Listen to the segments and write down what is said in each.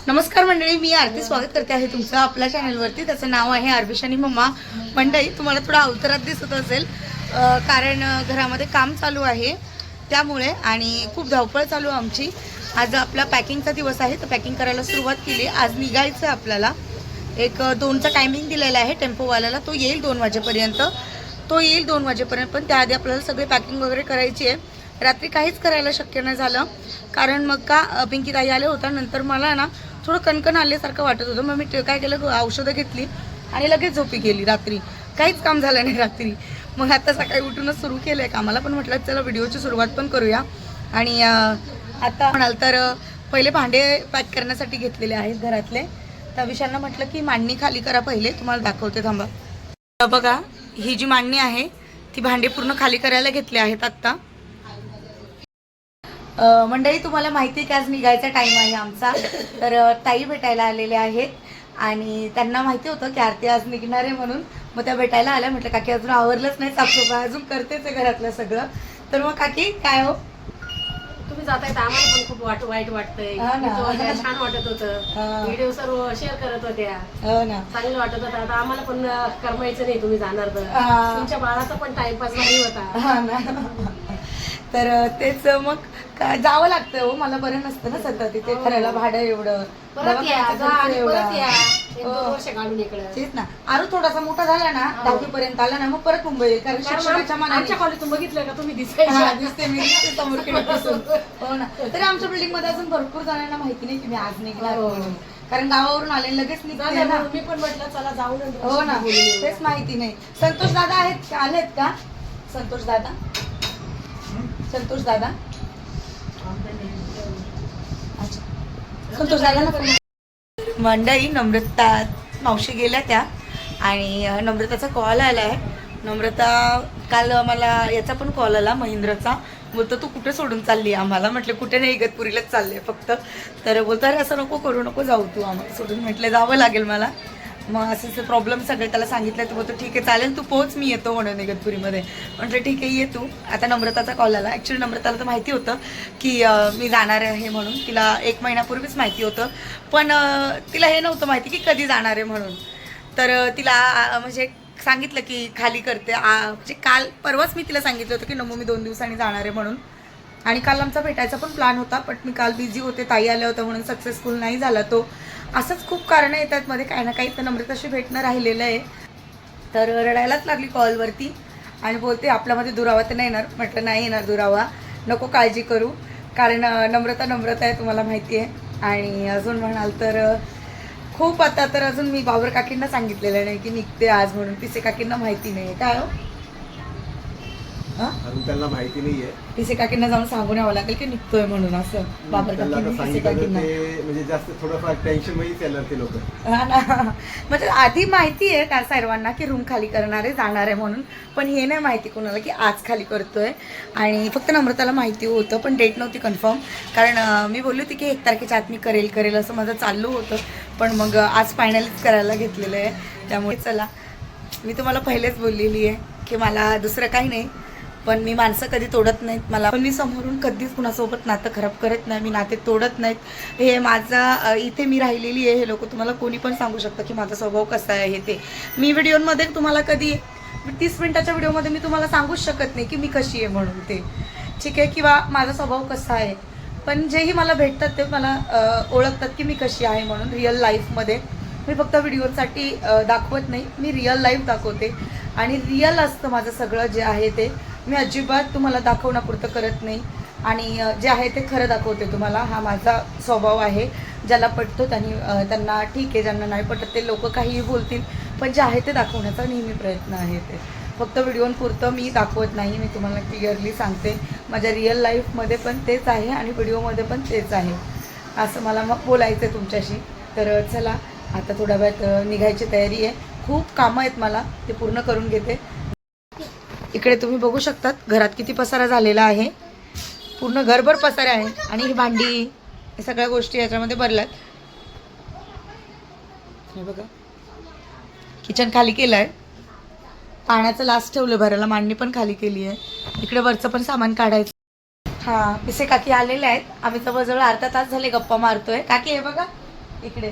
नमस्कार मंडळी, मी आरती स्वागत करते आहे तुमचं आपल्या चॅनलवरती. त्याचं नाव आहे आरबीशानी मम्मा. मंडळी, तुम्हाला थोडा अवतरात दिसत असेल कारण घरामध्ये काम चालू आहे त्यामुळे, आणि खूप धावपळ चालू आहे आमची. आज आपला पॅकिंगचा दिवस आहे, तर पॅकिंग करायला सुरुवात केली. आज निघायचं आपल्याला. 2चा टायमिंग दिलेला आहे टेम्पोवाल्याला. तो येईल 2 वाजेपर्यंत. पण त्याआधी आपल्याला सगळे पॅकिंग वगैरे करायची आहे. रात्री काहीच करायला शक्य नाही झालं कारण मग का पिंकी ताई आले होता. नंतर मला ना थोडं कणकण आल्यासारखं वाटत होतं. मग मी काय केलं, औषधं घेतली आणि लगेच झोपी गेली. रात्री काहीच काम झालं नाही रात्री. मग आता सकाळी उठूनच सुरू केलं आहे कामाला. पण म्हटलं चला व्हिडिओची सुरुवात पण करूया. आणि आता म्हणाल तर पहिले भांडे पॅक करण्यासाठी घेतलेले आहेत घरातले. त्या विषयांना म्हटलं की मांडणी खाली करा पहिले, तुम्हाला दाखवते थांबा. बघा, ही जी मांडणी आहे ती भांडे पूर्ण खाली करायला घेतले आहेत आत्ता. मंडळी, तुम्हाला माहिती आहे की आज निघायचा टाईम आहे आमचा. तर ताई भेटायला आलेले आहेत आणि त्यांना माहिती होतं की आरती आज निघणार आहे म्हणून. मग त्या भेटायला आल्या. म्हटलं काकी अजून आवरलंच नाही, साफसफाई अजून करतेच आहे घरातलं सगळं. तर मग काकी काय हो, तुम्ही जाताय तर आम्हाला पण खूप वाईट वाटतंय. छान वाटत होतं, व्हिडिओ सर्व शेअर करत होत्या. हो ना, चांगलं वाटत होतं. आता आम्हाला पण करमायचं नाही तुम्ही जाणार तर. तुमच्या बाळाचा पण टाइमपास भारी होता. तर तेच मग जावं लागतं हो. मला बरं नसतं ना सध्या तिथे करायला, भाडं एवढं. परत या, परत या, 1-2 वर्ष काढून इकडे. तेच ना. आरू थोडासा मोठा झाला ना, 10वी पर्यंत आला ना, मग परत मुंबई येईल. कारण शिक्षणाच्या आमच्या कॉलेजून बघितलं का तुम्ही दिसायचं. दिसते मी, दिसते समोर खिडकीतून. हो ना. तरी आमच्या बिल्डिंग मध्ये अजून भरपूर जणांना माहिती नाही की मी आज निघणार म्हणून. कारण गावावरून आले लगेच निघाले ना. मी पण म्हटलं चला जाऊन. हो ना, तेच माहिती नाही. संतोष दादा आहेत, आलेत का? संतोष दादा संतोष दादा. मंडळी, नम्रता मावशी गेल्या त्या, आणि नम्रताचा कॉल आला आहे. नम्रता काल मला याचा पण कॉल आला, महिंद्राचा. बोलतो तू कुठे सोडून चालली आम्हाला. म्हटलं कुठे नाही, इगतपुरीलाच चालले फक्त. तर बोलतो अरे असं नको जाऊ तू आम्हाला सोडून. म्हटलं जावं लागेल मला. मग असं प्रॉब्लेम सगळे त्याला सांगितलं. तर बोलतो ठीक आहे चालेल, तू पोहोच, मी येतो म्हणून इगतपुरीमध्ये. म्हटलं ठीक आहे ये तू. आता नम्रताचा कॉल आला. ॲक्च्युली नम्रताला तर माहिती होतं की मी जाणार आहे म्हणून. तिला 1 महिन्यापूर्वीच माहिती होतं, पण तिला हे नव्हतं माहिती की कधी जाणार आहे म्हणून. तर तिला म्हणजे सांगितलं की खाली करते. म्हणजे परवाच मी तिला सांगितलं होतं की नमो मी 2 दिवसांनी जाणार आहे म्हणून. आणि काल आमचा भेटायचा पण प्लॅन होता, पण मी काल बिझी होते, ताई आल्या होत्या म्हणून सक्सेसफुल नाही झाला तो. असंच खूप कारणं येतात मध्ये, काही ना काही. तर नम्रताशी भेटणं राहिलेलं आहे. तर रडायलाच लागली कॉलवरती आणि बोलते आपल्यामध्ये दुरावा तर नाही येणार. म्हटलं नाही येणार दुरावा, नको काळजी करू. कारण नम्रता आहे, तुम्हाला माहिती आहे. आणि अजून म्हणाल तर खूप आता तर अजून मी बाबर काकींना सांगितलेलं नाही की निघते आज म्हणून. पिसे काकींना माहिती नाही. काय हो, त्यांना माहिती नाहीये. पिसे काकींना जाऊन सांगून यावं लागेल की निघतोय म्हणून. असं बाबर काकींना, पिसे काकींना म्हणजे जास्त थोडंफार टेन्शन मध्ये येणार ते लोक. हा ना, म्हणजे आधी माहिती आहे का सर्वांना की रूम खाली करणार आहे, जाणार आहे म्हणून. पण हे नाही माहिती कोणाला की आज खाली करतोय. आणि फक्त नम्रताला माहिती होतं, पण डेट नव्हती कन्फर्म. कारण मी बोलली होती की 1 तारखेच्या आत मी करेल असं माझं चाललं होतं. पण मग आज फायनलीच करायला घेतलेलं आहे. त्यामुळे चला, मी तुम्हाला पहिलेच बोललेली आहे की मला दुसरं काही नाही, पण मी माणसं कधी तोडत नाहीत. पण मी समोरून कधीच कुणासोबत नातं खराब करत नाही. मी नाते तोडत नाहीत. हे माझा इथे मी राहिलेली आहे. हे लोक तुम्हाला कोणी पण सांगू शकतं की माझा स्वभाव कसा आहे ते. मी व्हिडिओमध्ये तुम्हाला कधी 30 मिनिटाच्या व्हिडिओमध्ये मी तुम्हाला सांगूच शकत नाही की मी कशी आहे म्हणून ते, ठीक आहे, किंवा माझा स्वभाव कसा आहे. पण जेही मला भेटतात ते मला ओळखतात की मी कशी आहे म्हणून. रिअल लाईफमध्ये मी फक्त व्हिडिओसाठी दाखवत नाही, मी रिअल लाईफ दाखवते. आणि रिअल असतं माझं सगळं जे आहे ते. मी अजिबात तुम्हाला दाखवण्यापुरतं करत नाही. आणि जे आहे ते खरं दाखवते तुम्हाला. हा माझा स्वभाव आहे. ज्याला पटतो त्यांना ठीक आहे, ज्यांना नाही पटत ते लोक काहीही बोलतील. पण जे आहे ते दाखवण्याचा नेहमी प्रयत्न आहे. ते फक्त व्हिडिओपुरतं मी दाखवत नाही. मी तुम्हाला क्लिअरली सांगते, माझ्या रिअल लाईफमध्ये पण तेच आहे आणि व्हिडिओमध्ये पण तेच आहे. असं मला मग बोलायचं आहे तुमच्याशी. तर चला, आता थोड्या वेळात निघायची तयारी आहे. खूप कामं आहेत मला, ते पूर्ण करून घेते. इकडे तुम्ही बघू शकतात घरात किती पसारा झालेला आहे. पूर्ण घरभर पसारा आहे. आणि ही भांडी, हे सगळ्या गोष्टी याच्यामध्ये भरल्यात. हे बघा, किचन खाली केलं आहे. पाण्याचं लास्ट ठेवलं भरायला, मांडणी पण खाली केली आहे. इकडे वरचं पण सामान काढायचं. हां, पिसे काकी आलेले आहेत. आम्ही जवळजवळ अर्धा तास झाले गप्पा मारतोय. काकी हे बघा, इकडे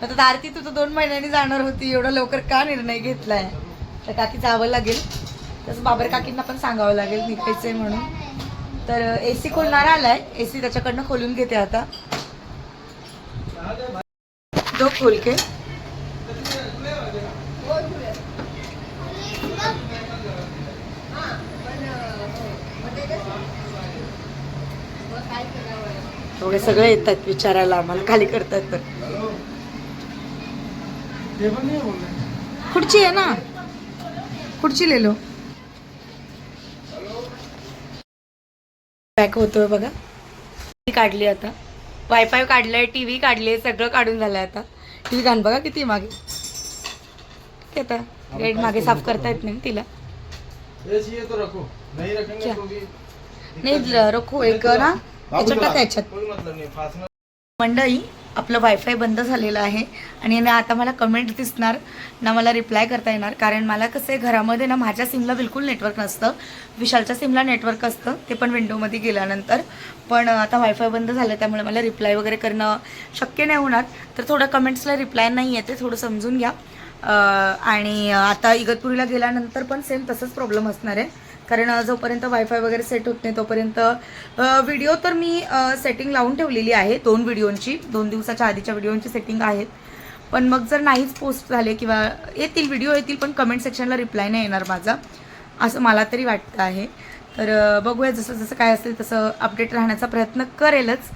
आता आरती तू तर 2 महिन्यांनी जाणार होती, एवढा लवकर का निर्णय घेतलाय? तर काकी जावं लागेल, तसं बाबर काकींना पण सांगावं लागेल निघायचंय म्हणून. तर AC खोलणार आलाय, AC त्याच्याकडनं खोलून घेते आता. दो खोल के एवढे सगळे येतात विचारायला आम्हाला खाली करतात. तर खुर्ची आहे ना, खुर्ची ले लो. पॅक होतोय बघा, काढली आता, वायफाय काढलंय, टीव्ही काढली, सगळं काढून झालंय. आता टीव्ही घाण बघा किती मागे, आता गेट मागे साफ करता येत नाही तिला. नाही रखू एक ना त्याच्यात त्याच्यात. मंडळी आपलं वायफाय बंद झालेलं आहे आणि ना आता मला कमेंट दिसणार ना, मला रिप्लाय करता येणार. कारण मला कसं आहे, घरामध्ये ना माझ्या सिमला बिलकुल नेटवर्क नसतं, विशालच्या सिमला नेटवर्क असतं, ते पण विंडोमध्ये गेल्यानंतर. पण आता वायफाय बंद झालं त्यामुळे मला रिप्लाय वगैरे करणं शक्य नाही होणार. तर थोडं कमेंट्सला रिप्लाय नाही येते, थोडं समजून घ्या. आणि आता इगतपुरीला गेल्यानंतर पण सेम तसंच प्रॉब्लेम असणार आहे. कारण जोपर्यंत वायफाय वगैरे सेट होत नाही तोपर्यंत व्हिडिओ तर मी सेटिंग लावून ठेवलेली आहे, 2 व्हिडिओंची, 2 दिवसाच्या आधीच्या व्हिडिओंची सेटिंग आहेत. पण मग जर नाहीच पोस्ट झाले किंवा येतील व्हिडिओ येतील पण कमेंट सेक्शनला रिप्लाय नाही येणार माझा, असं मला तरी वाटतं आहे. तर बघूया, जसं जसं काय असेल तसं अपडेट राहण्याचा प्रयत्न करेलच.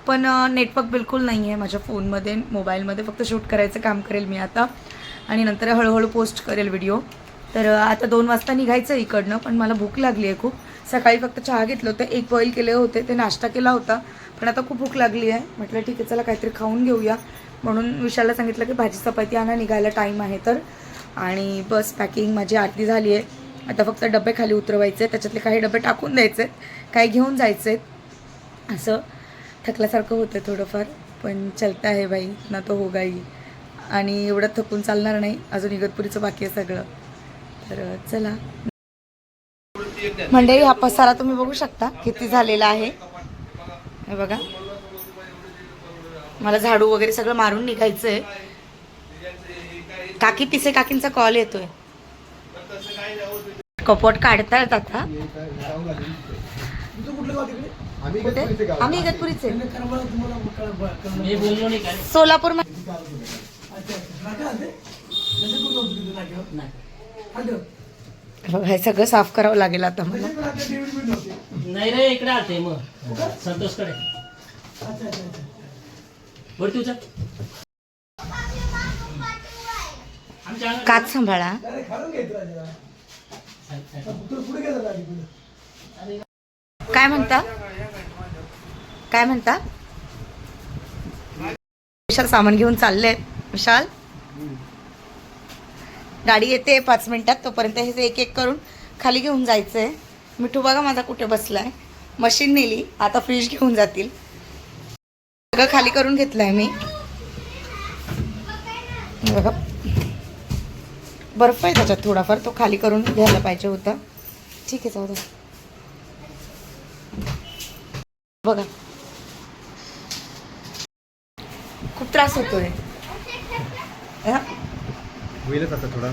पण नेटवर्क बिलकुल नाही आहे माझ्या फोनमध्ये, मोबाईलमध्ये. फक्त शूट करायचं काम करेल मी आता आणि नंतर हळूहळू पोस्ट करेल व्हिडिओ. तर आता 2 वाजता निघायचं इकडनं, पण मला भूक लागली आहे खूप. सकाळी फक्त चहा घेतलं होतं, 1 बॉईल केले होते, ते नाश्ता केला होता. पण आता खूप भूक लागली आहे, म्हटलं ठीक आहे चला काहीतरी खाऊन घेऊया. म्हणून विशालला सांगितलं की भाजी चपाती आणा, निघायला टाईम आहे तर. आणि बस पॅकिंग माझी अर्धी झाली आहे. आता फक्त डबे खाली उतरवायचे, त्याच्यातले काही डबे टाकून द्यायचे, काही घेऊन जायचे. असं थकल्यासारखं होतं थोडंफार, पण चलता आहे बाई, ना तो होगा ही. आणि एवढं थकून चालणार नाही, अजून इगतपुरीचं बाकी आहे सगळं. तर चला मंडळी, हा पसारा तुम्ही बघू शकता किती झालेला आहे. हे बघा, मला झाडू वगैरे सगळं मारून निघायचं आहे. काकी पिसे काकींचा कॉल येतोय, कपॉट काढतायत आता. आम्ही इगतपुरीचे, सोलापूर हे सगळं साफ करावं लागेल आता मला. नाही रे, इकडे आलते मग संतोषकडे. काच सांभाळा. काय म्हणता, काय म्हणता? विशाल सामान घेऊन चालले. विशाल गाडी येते 5 मिनिटात, तोपर्यंत हे एक एक करून खाली घेऊन जायचंय. मिठू बघा माझा कुठे बसलाय, मशीन नेली, आता फ्रीज घेऊन जातील. सगळं खाली करून घेतलंय मी. बघा बर्फ आहे त्याच्यात थोडाफार, तो खाली करून घ्यायला पाहिजे होता. ठीक आहे जाऊ दे. बघा खूप त्रास होतोय. होईलच आता थोडा.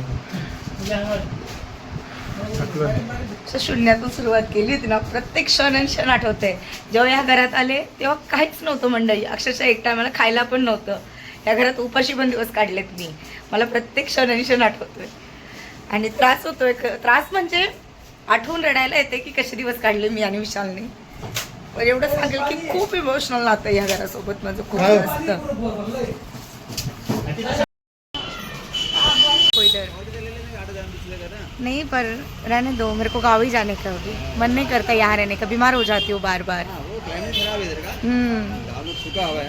शून्यातून सुरुवात केली होती ना, प्रत्येक क्षण आणि क्षण आठवते. जेव्हा या घरात आले तेव्हा काहीच नव्हतं मंडळी, अक्षरशः एक टायमाला खायला पण नव्हतं. या घरात उपाशी पण दिवस काढलेत मी. मला प्रत्येक क्षण आणि क्षण आठवतोय आणि त्रास होतोय. त्रास म्हणजे आठवून रडायला येते की कसे दिवस काढले मी आणि विशालने. पण एवढं सांगेल की खूप इमोशनल नातं या घरासोबत माझं खूप जास्त. नहीं पर रहने दो, मेरे को गाँव ही जाने का अभी मन नहीं करता, यहाँ रहने का. बीमार हो जाती हूँ बार बार.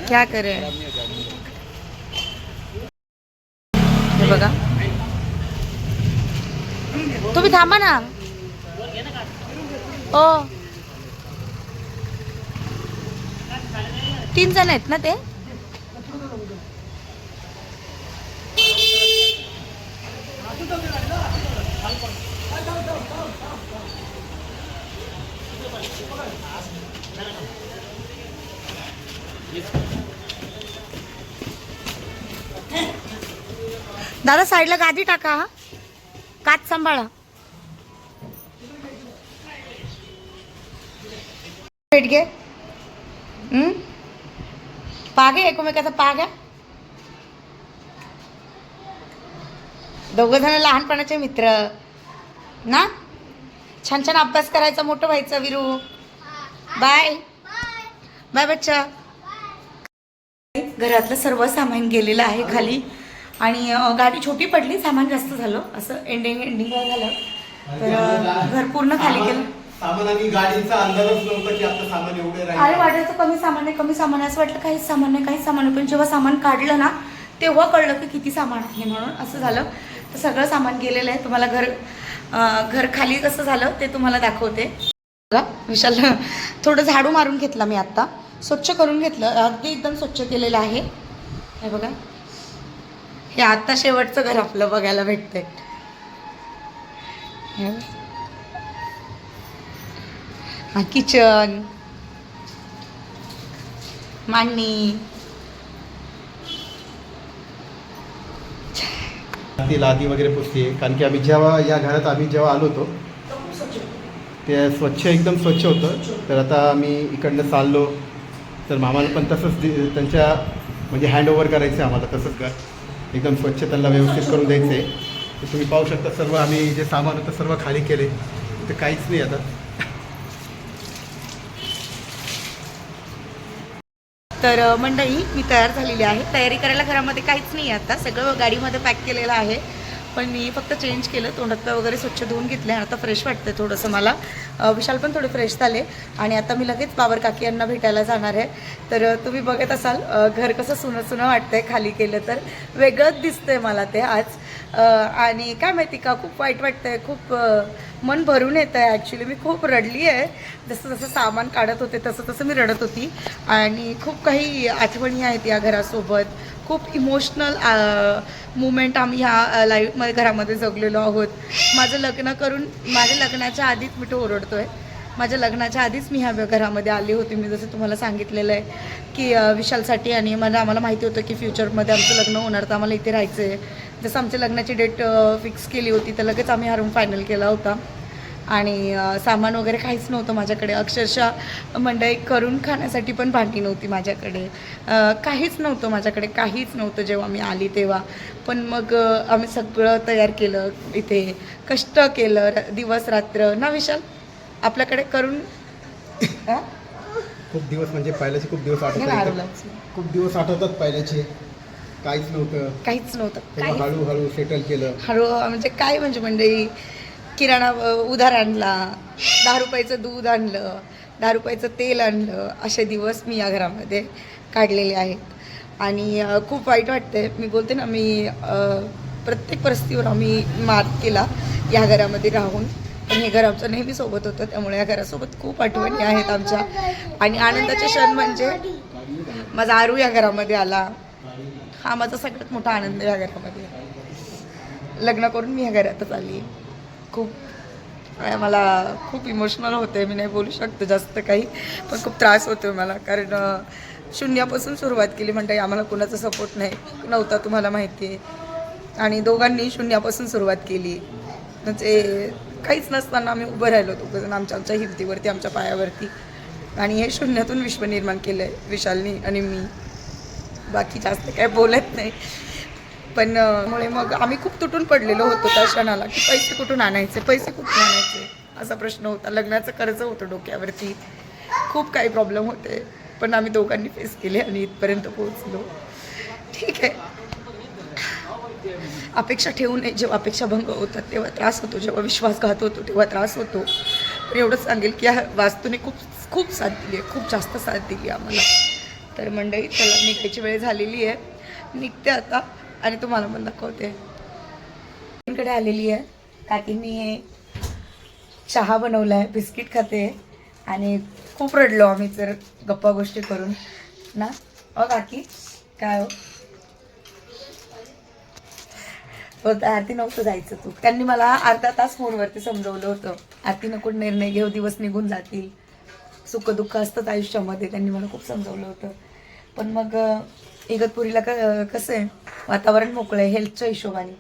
क्या करें. हे बघा, तुम्ही थांबा ना. ओ 3 जण आहेत ना ते. दादा साईडला गादी टाका हा. काच सांभाळा. भेट घे. पाग आहे एकमेकाचा पाग आहे. दोघ जण लहानपणाचे मित्र ना. छान छान अभ्यास करायचा, मोठं व्हायचं विरू. बाय बाय बच्चा. घरातलं सर्व सामान गेलेलं आहे खाली आणि गाडी छोटी पडली, सामान जास्त झालं, असं एंडिंग झालं तर घर पूर्ण खाली केलं. सामान आणि गाडीचा अंदाजच नव्हता की आपलं सामान एवढे अरे राहील. वाटायचं कमी सामान आहे असं वाटलं काहीच सामान नाही, पण जेव्हा सामान काढलं ना तेव्हा कळलं की किती सामान आहे म्हणून असं झालं. तर सगळं सामान गेलेलं आहे. तुम्हाला घर खाली कसं झालं ते तुम्हाला दाखवते. विशाल थोडं झाडू मारून घेतला मी आत्ता, स्वच्छ करून घेतलं, अगदी एकदम स्वच्छ केलेलं आहे. हे बघा, हे आत्ता शेवटचं घर आपलं बघायला भेटतंय. हा किचन, मांडणी, ती लादी वगैरे पुसते, कारण की आम्ही जेव्हा या घरात जेव्हा आलो होतो ते स्वच्छ, एकदम स्वच्छ होतं. तर आता आम्ही इकडनं चाललो तर आम्हाला पण तसंच त्यांच्या म्हणजे हँडओव्हर करायचं आहे आम्हाला, तसंच घर एकदम स्वच्छ त्यांना व्यवस्थित करून द्यायचं आहे. तर तुम्ही पाहू शकता सर्व आम्ही जे सामान होतं सर्व खाली केले, तर काहीच नाही आता. तर मंडळी मी तयार झालेली आहे. तयारी करायला घरामध्ये काहीच नाही आहे, आता सगळं गाडीमध्ये पॅक केलेलं आहे. पण मी फक्त चेंज केलं, तोंडात वगैरे स्वच्छ धुवून घेतले आणि आता फ्रेश वाटतं थोडंसं मला. विशाल पण थोडे फ्रेश झाले आणि आता मी लगेच बाबर काकी यांना भेटायला जाणार आहे. तर तुम्ही बघत असाल घर कसं सुनं सुनं वाटतंय, खाली केलं तर वेगळंच दिसतंय मला ते आज. आणि काय माहिती का, खूप वाईट वाटतंय, खूप मन भरून येतं आहे. ॲक्च्युली मी खूप रडली आहे, जसं जसं सामान काढत होते तसं तसं मी रडत होती. आणि खूप काही आठवणी आहेत या घरासोबत, खूप इमोशनल मुमेंट आम्ही ह्या लाईफमध्ये घरामध्ये जगलेलो आहोत. माझं लग्न करून माझ्या लग्नाच्या आधीच मी ओरडतो आहे, माझ्या लग्नाच्या आधीच मी ह्या घरामध्ये आली होती. मी जसं तुम्हाला सांगितलेलं आहे की विशालसाठी, आणि आम्हाला माहिती होतं की फ्युचरमध्ये आमचं लग्न होणार तर आम्हाला इथे राहायचं आहे. जसं आमच्या लग्नाची डेट फिक्स केली होती तर लगेच आम्ही हा रूम फायनल केला होता. आणि सामान वगैरे काहीच नव्हतं माझ्याकडे, अक्षरशः मंडई करून खाण्यासाठी पण भांडी नव्हती माझ्याकडे, काहीच नव्हतं माझ्याकडे, काहीच नव्हतं जेव्हा मी आली तेव्हा. पण मग आम्ही सगळं तयार केलं, इथे कष्ट केलं दिवस रात्र ना विशाल आपल्याकडे करून. खूप दिवस म्हणजे पहिल्याचे खूप दिवस आठवतात, खूप दिवस आठवतात पहिल्याचे. काहीच नव्हतं, तेव्हा हळूहळू सेटल केलं. म्हणजे काय म्हणजे मंडळी, किराणा उधार आणला, 10 रुपयाचं दूध आणलं, 10 रुपयाचं तेल आणलं, असे दिवस मी या घरामध्ये काढलेले आहेत. आणि खूप वाईट वाटतंय. मी बोलते ना, मी प्रत्येक परिस्थितीवर आम्ही मात केला या घरामध्ये राहून. पण हे घर आमचं नेहमी सोबत होतं, त्यामुळे या घरासोबत खूप आठवणी आहेत आमच्या. आणि आनंदाचे क्षण म्हणजे माझा आरू या घरामध्ये आला, हा माझा सगळ्यात मोठा आनंद या घरामध्ये. लग्न करून मी ह्या घरातच आली. खूप मला खूप इमोशनल होते, मी नाही बोलू शकते जास्त काही, पण खूप त्रास होतो मला. कारण शून्यापासून सुरुवात केली म्हणते, आम्हाला कुणाचा सपोर्ट नव्हता तुम्हाला माहिती आहे. आणि दोघांनी शून्यापासून सुरुवात केली, म्हणजे काहीच नसताना आम्ही उभं राहिलो दोघंजण आमच्या हिमतीवरती, आमच्या पायावरती. आणि हे शून्यातून विश्व निर्माण केलं आहे विशालनी आणि मी. बाकी जास्त काय बोलत नाही. पण मुळे मग आम्ही खूप तुटून पडलेलो होतो त्या क्षणाला, की पैसे कुठून आणायचे असा प्रश्न होता. लग्नाचं कर्ज होतं डोक्यावरती, खूप काही प्रॉब्लेम होते, पण आम्ही दोघांनी फेस केले आणि इथपर्यंत पोहोचलो. ठीक आहे, अपेक्षा ठेवू नये. जेव्हा अपेक्षा भंग होतात तेव्हा त्रास होतो, जेव्हा विश्वासघात होतो तेव्हा त्रास होतो. पण एवढंच सांगेल की ह्या वास्तूने खूप साथ दिली आहे, खूप जास्त साथ दिली आम्हाला. तर मंडळी, चला निघायची वेळ झालेली आहे, निघते आता आणि तुम्हाला पण दाखवते. कडे आलेली आहे, काकींनी चहा बनवला आहे, बिस्किट खाते आणि खूप रडलो आम्ही तर गप्पा गोष्टी करून ना. काकी काय हो, आरती नव्हतं जायचं तू, त्यांनी मला अर्धा तास फोनवरती समजवलं होतं, आरती नको निर्णय घेऊ, दिवस निघून जातील, सुखदुःख असतात आयुष्यामध्ये, त्यांनी मला खूप समजवलं होतं. पण मग इगतपुरीला कसं आहे, वातावरण मोकळं आहे हेल्थच्या हिशोबाने,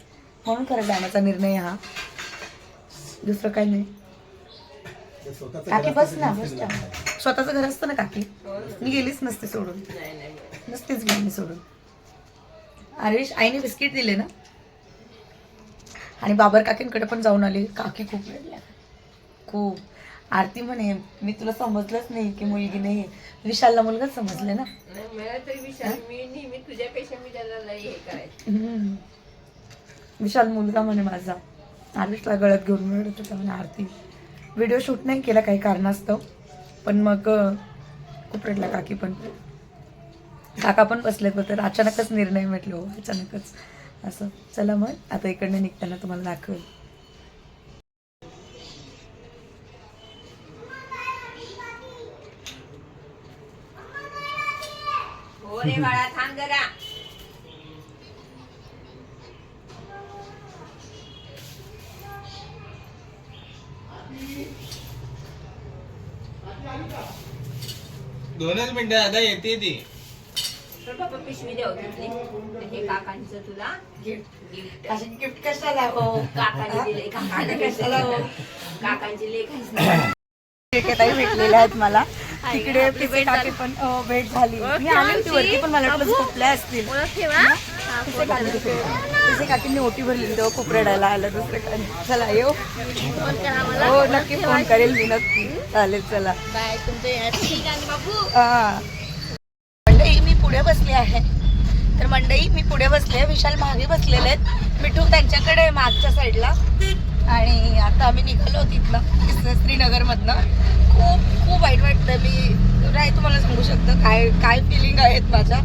म्हणून खरं जाण्याचा निर्णय हा, दुसरं काही नाही. काकी बस ना, बस ना. स्वतःचं घर असतं ना काकी, मी गेलीच नसते सोडून, नसतेच गेली मी सोडून. आयुष आईने बिस्किट दिले ना, आणि बाबर काकींकडे पण जाऊन आले. काकी खूप रडल्या, खूप. आरती म्हणे मी तुला समजलंच नाही की मुलगी नाही, विशालला मुलगाच समजले ना. विशाल मुलगा म्हणे माझा. आरुषला गळ्यात घेऊन मिळत होता म्हणे आरती. व्हिडिओ शूट नाही केला काही कारणास्तव, पण मग खूप रडला काकी पण. काका पण बसले होते. अचानकच निर्णय म्हटलं हो, अचानकच असं. चला मग आता इकडनं निघताना तुम्हाला दाखवेल. बाळा थांब जरा. दोनच मिनिटं दादा येते ती. तर बाबा पिशवी देऊ घेतली. हे काकांचं तुला गिफ्ट. गिफ्ट कशाला हो, काकाने दिले. काकाने कशाला हो. काकांची लेख ताई भेटलेल्या आहेत मला तिकडे. पिसे काकी पण भेट झाली. मी आली होती वरती, पण मला वाटलं झोपल्या असतील. पिसे काकींनी ओटी भरली तेव्हा खूप रडायला आलं. दुसरं काही. चला येऊ. हो नक्की फोन करेल मी, नक्की. चालेल चला. मंडई मी पुढे बसली आहे. तर मंडई मी पुढे बसले आहे, विशाल मागे बसलेले आहेत. मिठू त्यांच्याकडे मागच्या साईडला. आणि आता आम्ही निघालो तिथनं श्रीनगरमधनं. खूप खूप वाईट वाटतं. मी नाही तुम्हाला सांगू शकतं काय काय फिलिंग आहेत माझ्या,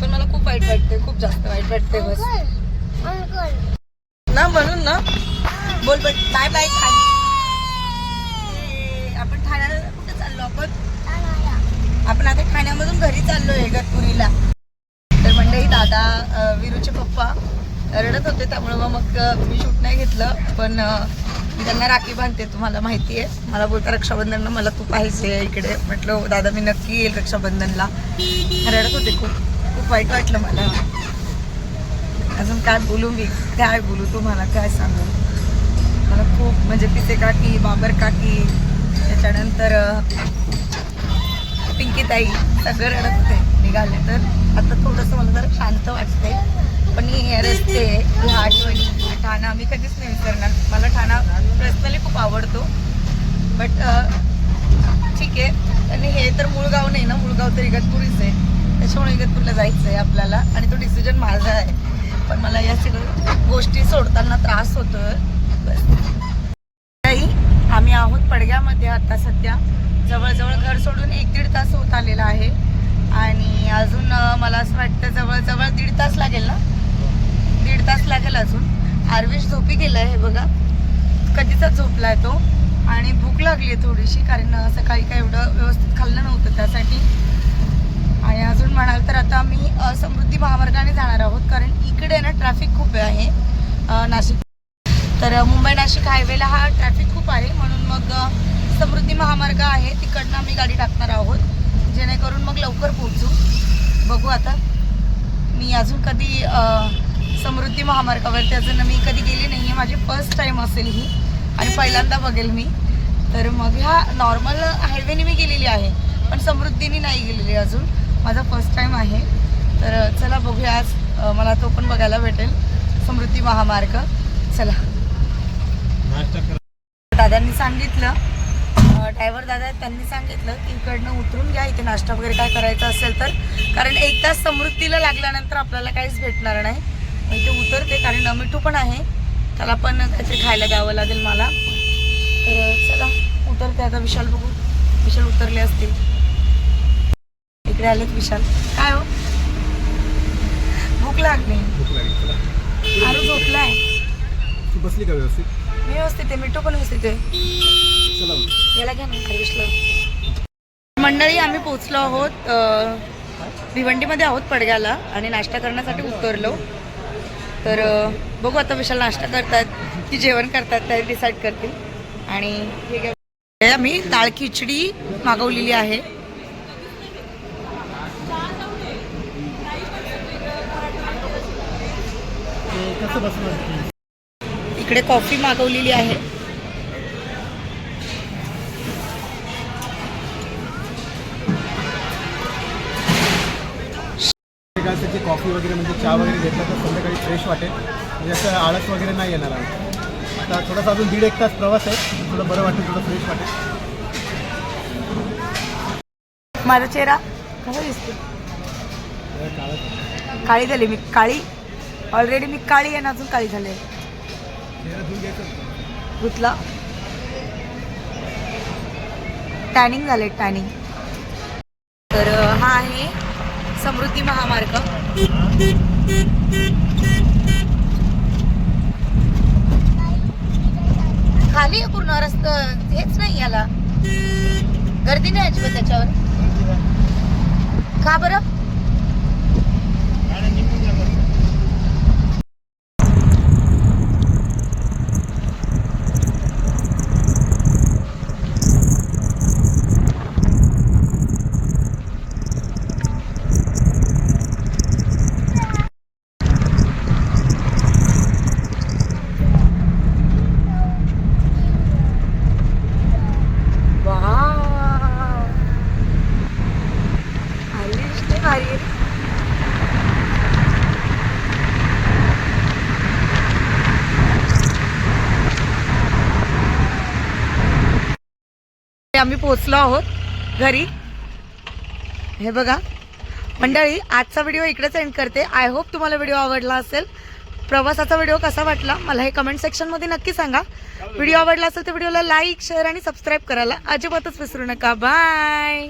पण मला खूप वाईट वाटते, खूप जास्त वाईट वाटते. बस ना, म्हणून ना बोल. Bye bye. आपण ठाण्याला कुठे चाललो? आपण आता ठाण्यामधून घरी चाललोय इगतपुरीला. तर मंडळी दादा विरूचे पप्पा रडत होते, त्यामुळे मग मी शूट नाही घेतलं. पण मी त्यांना राखी बांधते, तुम्हाला माहिती आहे. मला बोलता रक्षाबंधनला मला तू पाहिजे इकडे. म्हटलं दादा मी नक्की येईल रक्षाबंधनला. रडत होते खूप, खूप वाईट वाटलं मला. अजून काय बोलू मी, काय बोलू तुम्हाला, काय सांगू. मला खूप म्हणजे पिसे काकी, बाबर काकी, त्याच्यानंतर पिंकी ताई सगळं रडत होते. निघाले तर आता थोडंसं मला जरा शांत वाटते. पण हे रस्ते, ह्या आठवणी, ठाणा मी कधीच नाही विसरणार. मला ठाणा पर्सनली खूप आवडतो. बट ठीक आहे. आणि हे तर मूळ गाव नाही ना, मूळ गाव तर इगतपुरीच आहे. त्याच्यामुळे इगतपुरीला जायचं आहे आपल्याला, आणि तो डिसिजन माझा आहे. पण मला या सगळ्या गोष्टी सोडताना त्रास होतोय. बस आम्ही आहोत पडग्यामध्ये आता सध्या. जवळजवळ घर सोडून 1-1.5 तास होत आलेला आहे. आणि अजून मला असं वाटतं जवळजवळ 1.5 तास लागेल ना, 1.5 तास लागेल अजून. आरवेश झोपी गेलाय, हे बघा कधीचाच झोपलाय तो. आणि भूक लागली आहे थोडीशी, कारण सकाळी काय एवढं व्यवस्थित खाल्लं नव्हतं त्यासाठी. आणि अजून म्हणाल तर आता आम्ही समृद्धी महामार्गाने जाणार आहोत, कारण इकडे ना ट्रॅफिक खूप आहे नाशिक. तर मुंबई नाशिक हायवेला हा ट्रॅफिक खूप आहे, म्हणून मग समृद्धी महामार्ग आहे तिकडनं आम्ही गाडी टाकणार आहोत, जेणेकरून मग लवकर पोहोचू. बघू आता. मी अजून कधी समृद्धी महामार्गावरती अजून मी कधी गेली नाही आहे. माझी फर्स्ट टाईम असेल ही, आणि पहिल्यांदा बघेल मी. तर मग ह्या नॉर्मल हायवेने मी गेलेली आहे, पण समृद्धीने नाही गेलेली अजून. माझा फर्स्ट टाईम आहे. तर चला बघूया, आज मला तो पण बघायला भेटेल, समृद्धी महामार्ग. चला. दादांनी सांगितलं, ड्रायव्हर दादा त्यांनी सांगितलं की इकडनं उतरून घ्या, इथे नाश्ता वगैरे काय करायचं असेल तर, कारण 1 तास समृद्धीला लागल्यानंतर आपल्याला काहीच भेटणार नाही. मग इथे उतरते, कारण मिठू पण आहे, त्याला पण काहीतरी खायला द्यावं लागेल मला. तर चला उतरते आता. विशाल बघू, विशाल उतरले असतील. इकडे आलेत विशाल. काय हो, भूक लागली. आरू झोपलाय. तू बसली का व्यवस्थित? मी व्यवस्थित आहे, मिठू पण व्यवस्थित आहे. चला याला घ्या ना हरविशला. मंडळी आम्ही पोचलो आहोत, भिवंडीमध्ये आहोत पडग्याला, आणि नाश्ता करण्यासाठी उतरलो. तर बघू आता विशाल नाश्ता करतात की जेवण करतात ते डिसाईड करतील. आणि हे आम्ही डाळ खिचडी मागवलेली आहे. कसं बसणार? इकडे कॉफी मागवलेली आहे. प्रकारची कॉफी वगैरे म्हणजे चहा वगैरे घेतला तर संध्याकाळी फ्रेश वाटेल, म्हणजे असं आळस वगैरे नाही येणार आहे. आता थोडासा अजून 1.5 तास प्रवास आहे, थोडं बरं वाटेल, थोडं फ्रेश वाटेल. माझा चेहरा कसा दिसतो? काळी झाली मी, काळी ऑलरेडी मी काळी आहे ना, अजून काळी झाले. धुतला, टॅनिंग झाले, टॅनिंग. तर हा आहे समृद्धी महामार्ग. खाली आहे पूर्ण रस्ता, हेच नाही याला गर्दी नाही अजिबात त्याच्यावर. का बरं? आम्ही पोहोचलो आहोत घरी. हे बघा मंडळी, आजचा व्हिडिओ इकडेच एंड करते. आय होप तुम्हाला व्हिडिओ आवडला असेल. प्रवासाचा व्हिडिओ कसा वाटला मला हे कमेंट सेक्शनमध्ये नक्की सांगा. व्हिडिओ आवडला असेल तर व्हिडिओला लाईक, शेअर आणि सबस्क्राईब करायला अजिबातच विसरू नका. बाय.